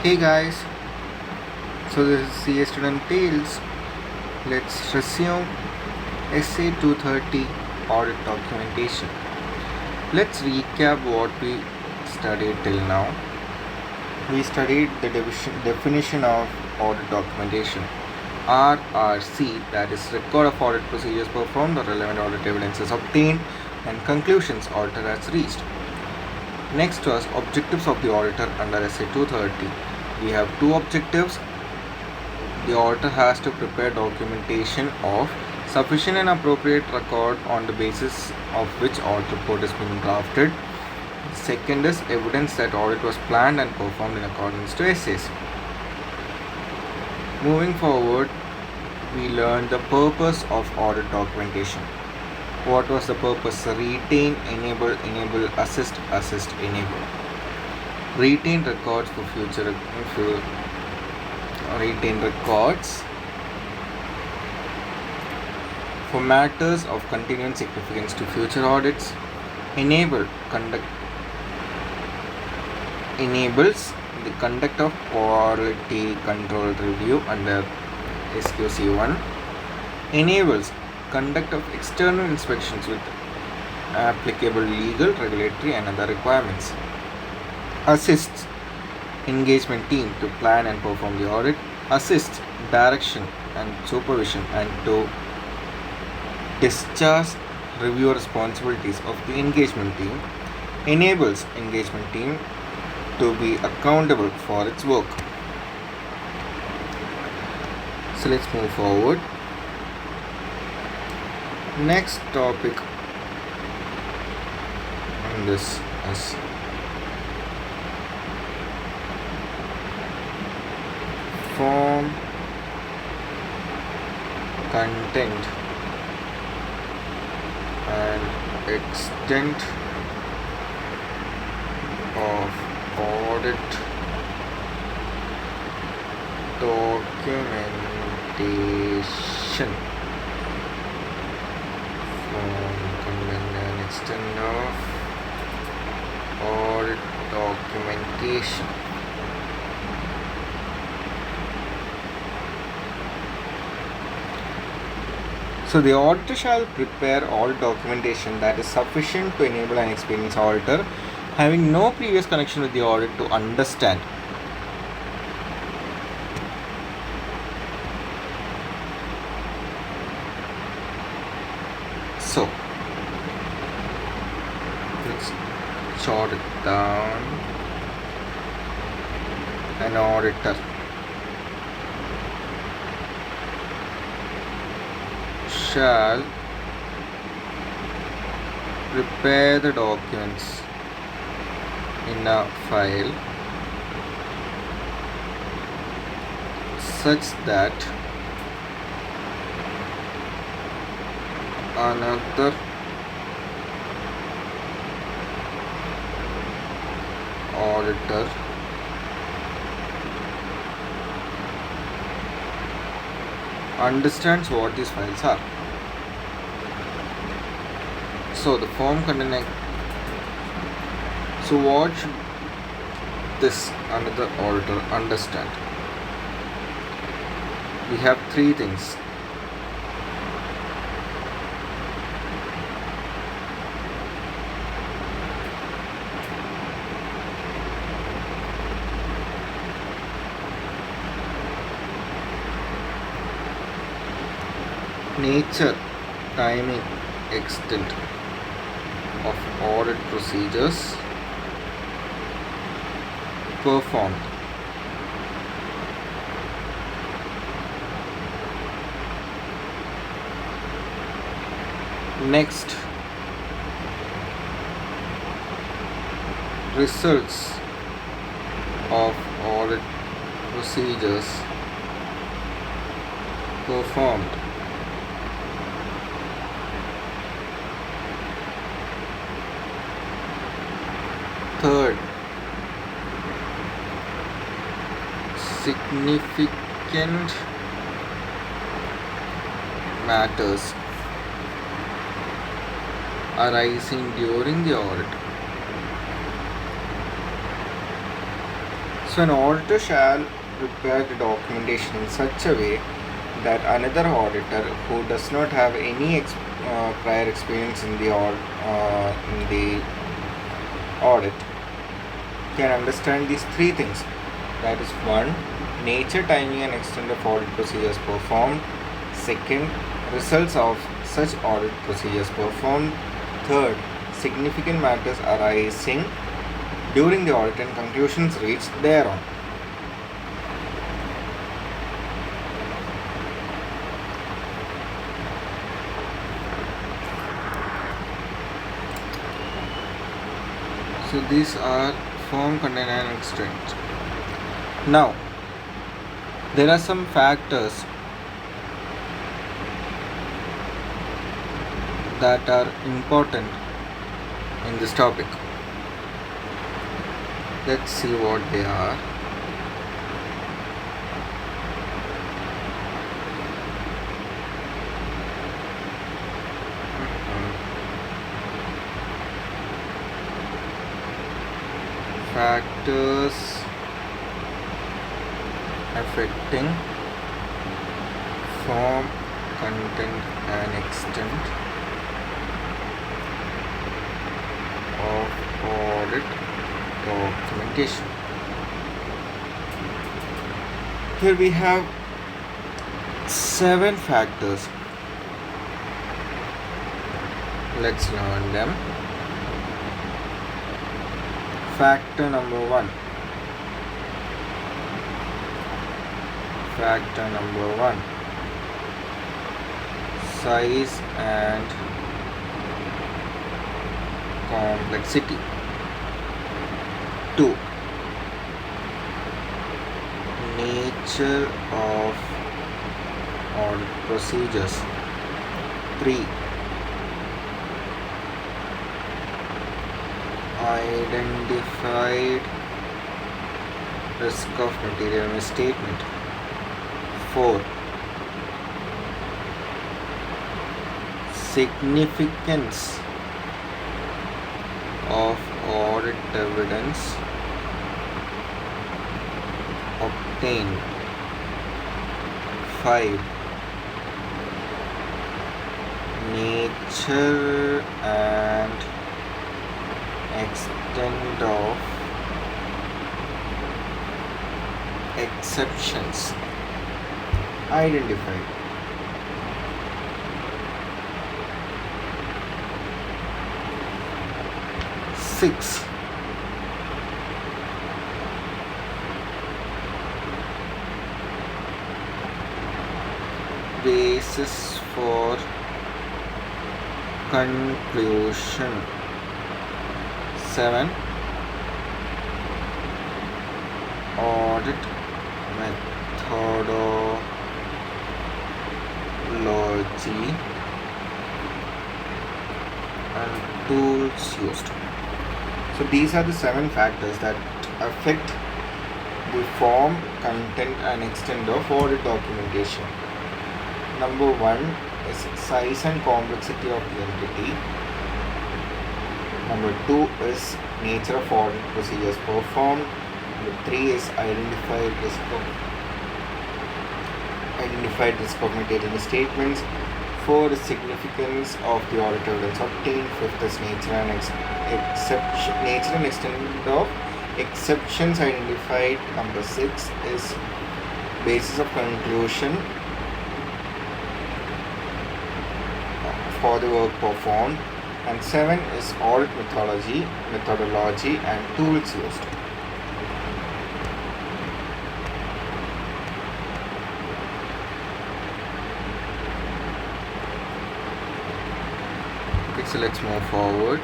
Hey guys, so this is CA Student Tales. Let's resume SA 230 Audit Documentation. Let's recap what we studied till now. We studied the definition of Audit Documentation. RRC, that is Record of Audit Procedures Performed, the relevant audit evidences obtained, and conclusions auditor has reached. Next was objectives of the auditor under SA 230. We have two objectives. The auditor has to prepare documentation of sufficient and appropriate record on the basis of which audit report is being drafted. Second is evidence that audit was planned and performed in accordance to SAs. Moving forward, we learned the purpose of audit documentation. What was the purpose? Retain, enable, assist, enable. Retain records for future. Retain records for matters of continuing significance to future audits. Enables the conduct of quality control review under SQC1. Enables conduct of external inspections with applicable legal, regulatory and other requirements. Assists engagement team to plan and perform the audit. Assists direction and supervision and to discharge review responsibilities of the engagement team. Enables engagement team to be accountable for its work. So let's move forward. Next topic on this is form, content and extent of audit documentation. Form, content and extent of audit documentation. So the auditor shall prepare all documentation that is sufficient to enable an experienced auditor having no previous connection with the audit to understand. So let's jot it down. An auditor shall prepare the documents in a file such that another auditor understands what these files are. So the form content. So what should this another auditor understand? We have three things. Nature, timing, extent of audit procedures performed. Next, results of audit procedures performed. Third, significant matters arising during the audit. So an auditor shall prepare the documentation in such a way that another auditor who does not have any prior experience in the audit can understand these three things. That is, 1. Nature, timing and extent of audit procedures performed. 2. Results of such audit procedures performed. 3. Significant matters arising during the audit and conclusions reached thereon. So these are form, content and extent. Now, there are some factors that are important in this topic. Let's see what they are. Factors affecting form, content and extent of audit documentation. Here we have 7 factors. Let's learn them. Factor number 1. Factor number 1. Size and complexity. 2. Nature of audit procedures. 3. Identified risk of material misstatement. 4. Significance of audit evidence obtained. 5. Nature and extent of exceptions identified. 6. Basis for conclusion. 7. Audit methodology and tools used. So these are the 7 factors that affect the form, content and extent of audit documentation. Number 1 is size and complexity of the entity. Number 2 is nature of audit procedures performed. Number 3 is identified risk of material misstatements. 4 is significance of the audit evidence obtained. 5th is nature and extent of exceptions identified. Number 6 is basis of conclusion for the work performed. And 7 is audit methodology and tools used. Okay, so let's move forward.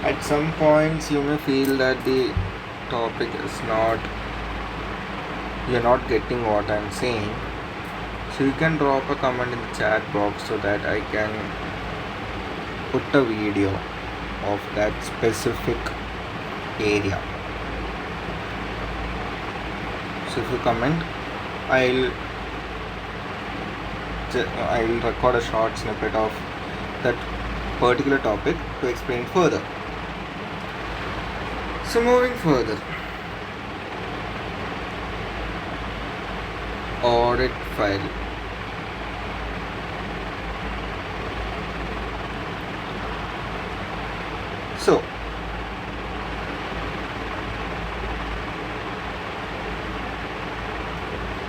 At some points you may feel that the topic is you're not getting what I'm saying, so you can drop a comment in the chat box so that I can put a video of that specific area. So if you comment, I'll I'll record a short snippet of that particular topic to explain further. So moving further, audit file. So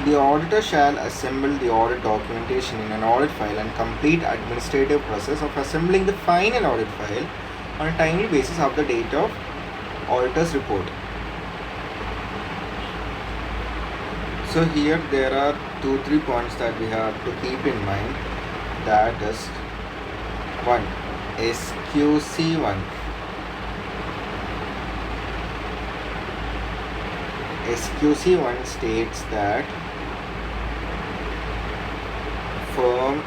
the auditor shall assemble the audit documentation in an audit file and complete administrative process of assembling the final audit file on a timely basis of the date of auditor's report. So here there are 2-3 points that we have to keep in mind. That is 1. SQC1. SQC1 states that a firm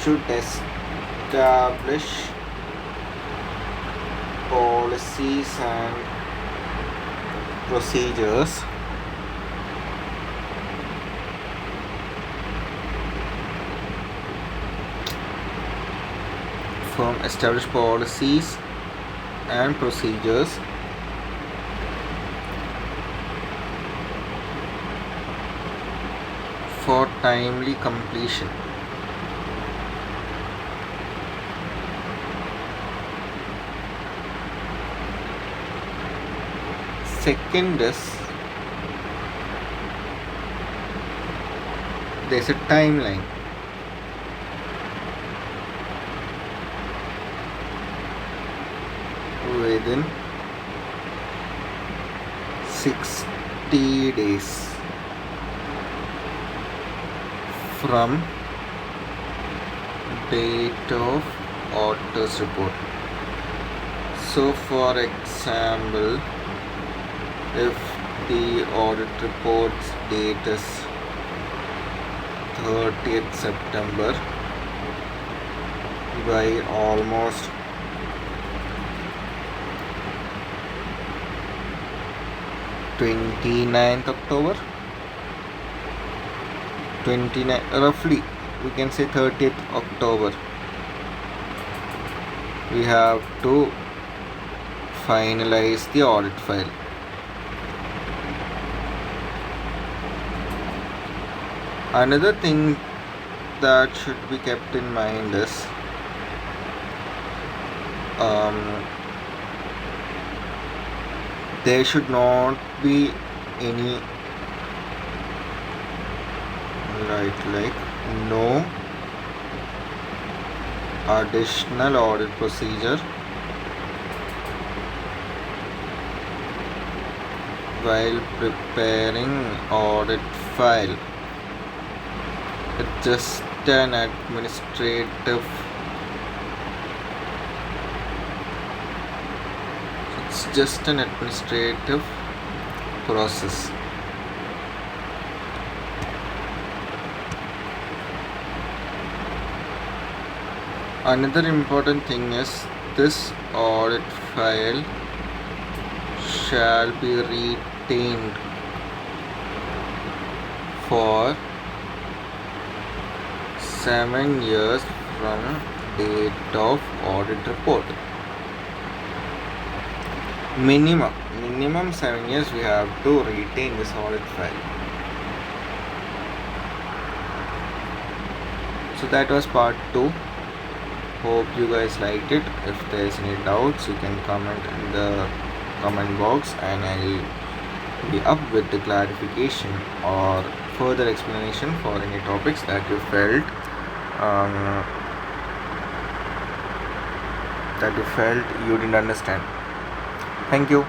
should establish policies and procedures for timely completion. Second is there's a timeline. Within 60 days from date of auditor's report. So for example, if the audit report's date is 30th September, by almost 29th October, roughly we can say 30th October, we have to finalize the audit file. Another thing that should be kept in mind is there should not be any no additional audit procedure while preparing audit file. It's just an administrative process. Another important thing is this audit file shall be retained for 7 years from date of audit report. Minimum 7 years we have to retain this audit file. So that was part 2. Hope you guys liked it. If there's any doubts, you can comment in the comment box and I'll be up with the clarification or further explanation for any topics that you felt you didn't understand. Thank you.